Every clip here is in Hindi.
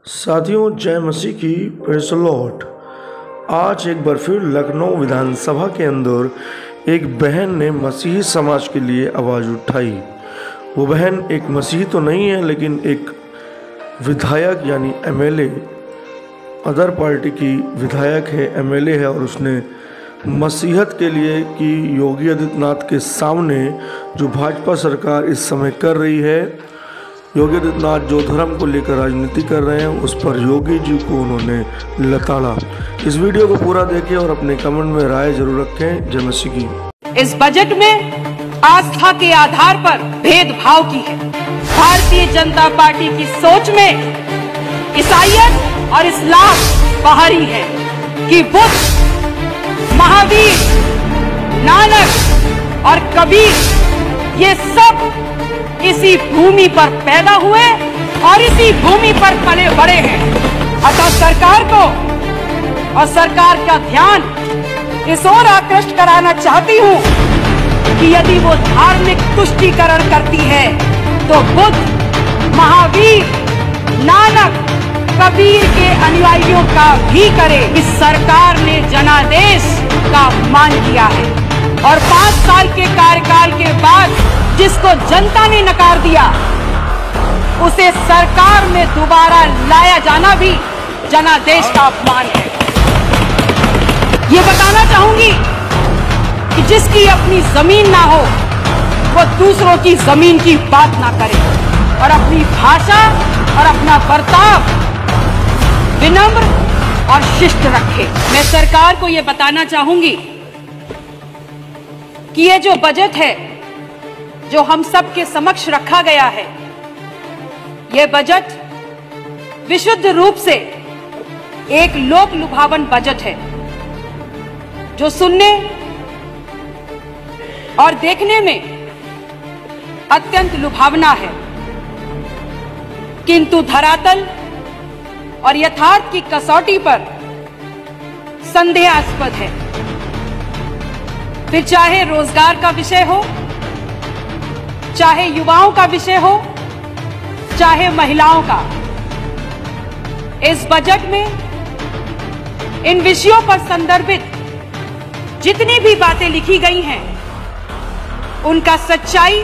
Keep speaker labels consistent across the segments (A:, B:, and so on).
A: साथियों, जय मसीह की, प्रेज़ द लॉर्ड। आज एक बार फिर लखनऊ विधानसभा के अंदर एक बहन ने मसीही समाज के लिए आवाज़ उठाई। वो बहन एक मसीही तो नहीं है, लेकिन एक विधायक यानी एमएलए, अदर पार्टी की विधायक है, एमएलए है, और उसने मसीहत के लिए कि योगी आदित्यनाथ के सामने जो भाजपा सरकार इस समय कर रही है, योगी आदित्यनाथ जो धर्म को लेकर राजनीति कर रहे हैं, उस पर योगी जी को उन्होंने लताड़ा। इस वीडियो को पूरा देखें और अपने कमेंट में राय जरूर रखें। जय मसीह की।
B: इस बजट में आस्था के आधार पर भेदभाव की है। भारतीय जनता पार्टी की सोच में ईसाईयत और इस्लाम बाहरी है कि बुद्ध, महावीर, नानक और कबीर ये सब इसी भूमि पर पैदा हुए और इसी भूमि पर पले बड़े हैं। अतः सरकार को और सरकार का ध्यान इस ओर आकृष्ट कराना चाहती हूँ कि यदि वो धार्मिक तुष्टीकरण करती है तो बुद्ध, महावीर, नानक, कबीर के अनुयायियों का भी करे। इस सरकार ने जनादेश का अपमान किया है और 5 साल के कार्यकाल के बाद जिसको जनता ने नकार दिया, उसे सरकार में दोबारा लाया जाना भी जनादेश का अपमान है। ये बताना चाहूंगी कि जिसकी अपनी जमीन ना हो वो दूसरों की जमीन की बात ना करे और अपनी भाषा और अपना बर्ताव विनम्र और शिष्ट रखे। मैं सरकार को ये बताना चाहूंगी कि ये जो बजट है जो हम सबके समक्ष रखा गया है, यह बजट विशुद्ध रूप से एक लोक लुभावन बजट है जो सुनने और देखने में अत्यंत लुभावना है, किंतु धरातल और यथार्थ की कसौटी पर संदेहास्पद है। फिर चाहे रोजगार का विषय हो, चाहे युवाओं का विषय हो, चाहे महिलाओं का, इस बजट में इन विषयों पर संदर्भित जितनी भी बातें लिखी गई हैं, उनका सच्चाई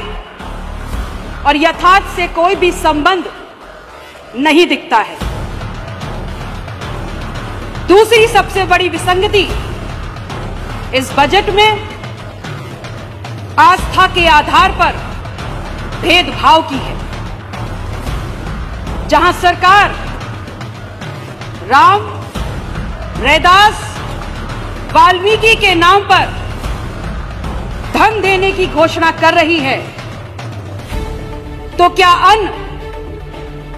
B: और यथार्थ से कोई भी संबंध नहीं दिखता है। दूसरी सबसे बड़ी विसंगति इस बजट में आस्था के आधार पर भेदभाव की है। जहां सरकार राम, रैदास, वाल्मीकि के नाम पर धन देने की घोषणा कर रही है, तो क्या अन्य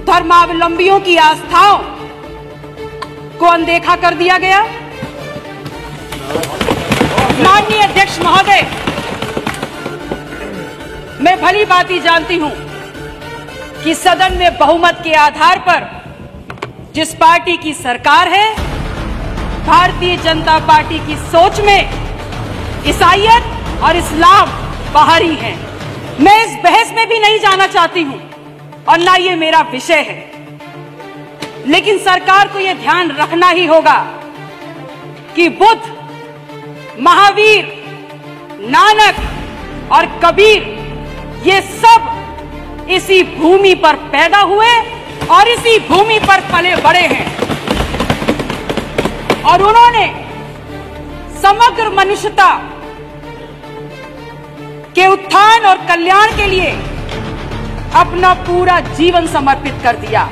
B: धर्मावलंबियों की आस्थाओं को अनदेखा कर दिया गया? माननीय अध्यक्ष महोदय, मैं भली भांति जानती हूं कि सदन में बहुमत के आधार पर जिस पार्टी की सरकार है, भारतीय जनता पार्टी की सोच में ईसाईयत और इस्लाम बाहरी है। मैं इस बहस में भी नहीं जाना चाहती हूं और ना ये मेरा विषय है, लेकिन सरकार को यह ध्यान रखना ही होगा कि बुद्ध, महावीर, नानक और कबीर ये सब इसी भूमि पर पैदा हुए और इसी भूमि पर पले बड़े हैं और उन्होंने समग्र मनुष्यता के उत्थान और कल्याण के लिए अपना पूरा जीवन समर्पित कर दिया।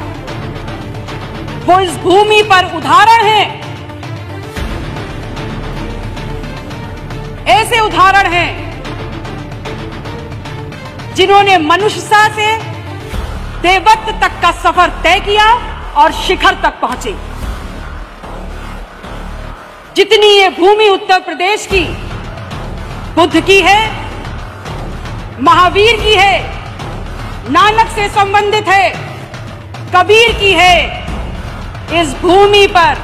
B: वो इस भूमि पर उदाहरण हैं, ऐसे उदाहरण हैं जिन्होंने मनुष्यता से देवत्व तक का सफर तय किया और शिखर तक पहुंचे। जितनी ये भूमि उत्तर प्रदेश की बुद्ध की है, महावीर की है, नानक से संबंधित है, कबीर की है, इस भूमि पर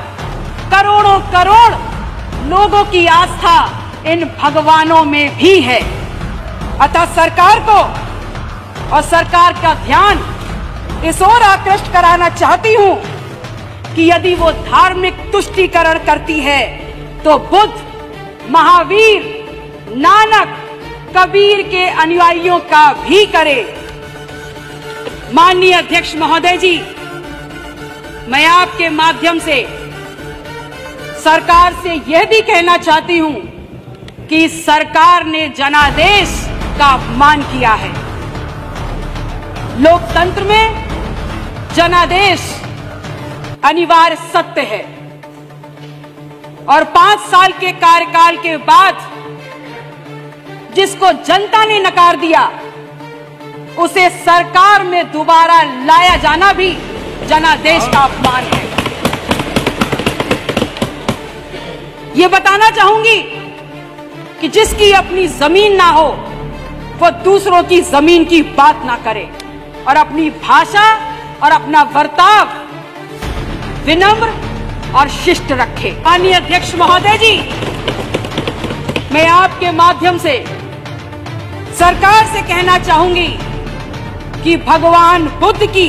B: करोड़ों करोड़ लोगों की आस्था इन भगवानों में भी है। अतः सरकार को और सरकार का ध्यान इस ओर आकृष्ट कराना चाहती हूं कि यदि वो धार्मिक तुष्टीकरण करती है तो बुद्ध, महावीर, नानक, कबीर के अनुयायियों का भी करे। माननीय अध्यक्ष महोदय जी, मैं आपके माध्यम से सरकार से यह भी कहना चाहती हूं कि सरकार ने जनादेश का अपमान किया है। लोकतंत्र में जनादेश अनिवार्य सत्य है और 5 साल के कार्यकाल के बाद जिसको जनता ने नकार दिया उसे सरकार में दोबारा लाया जाना भी जनादेश का अपमान है। ये बताना चाहूंगी कि जिसकी अपनी जमीन ना हो वो दूसरों की जमीन की बात ना करे और अपनी भाषा और अपना बर्ताव विनम्र और शिष्ट रखे। माननीय अध्यक्ष महोदय जी, मैं आपके माध्यम से सरकार से कहना चाहूंगी कि भगवान बुद्ध की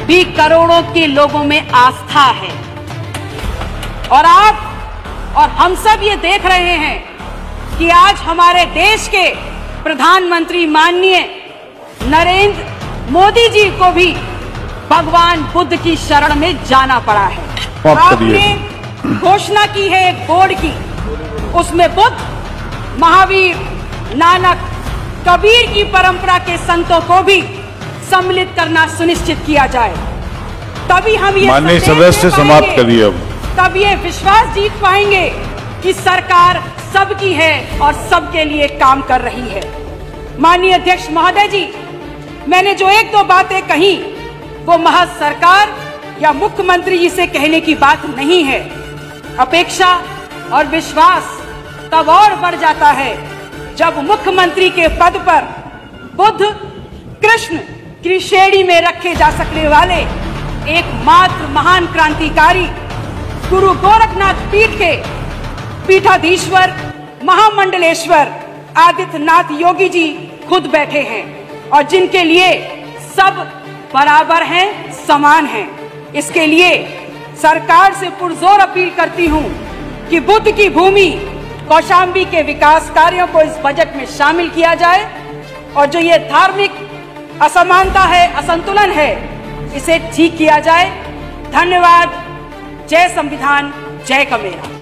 B: भी करोड़ों के लोगों में आस्था है और आप और हम सब ये देख रहे हैं कि आज हमारे देश के प्रधानमंत्री माननीय नरेंद्र मोदी जी को भी भगवान बुद्ध की शरण में जाना पड़ा है। आपने घोषणा की है एक बोर्ड की, उसमें बुद्ध, महावीर, नानक, कबीर की परंपरा के संतों को भी सम्मिलित करना सुनिश्चित किया जाए। तभी हम ये
C: माननीय सदस्य समाप्त करिए। अब
B: तब ये विश्वास जीत पाएंगे कि सरकार सबकी है और सबके लिए काम कर रही है। माननीय अध्यक्ष महोदय जी, मैंने जो 1-2 बातें कही वो महज सरकार या मुख्यमंत्री जी से कहने की बात नहीं है। अपेक्षा और विश्वास तब और बढ़ जाता है जब मुख्यमंत्री के पद पर बुद्ध, कृष्ण की श्रेणी में रखे जा सकने वाले एकमात्र महान क्रांतिकारी गुरु गोरखनाथ पीठ के पीठाधीश्वर महामंडलेश्वर आदित्यनाथ योगी जी खुद बैठे हैं और जिनके लिए सब बराबर हैं, समान हैं। इसके लिए सरकार से पुरजोर अपील करती हूं कि बुद्ध की भूमि कौशाम्बी के विकास कार्यों को इस बजट में शामिल किया जाए और जो ये धार्मिक असमानता है, असंतुलन है, इसे ठीक किया जाए। धन्यवाद। जय संविधान, जय कमेरा।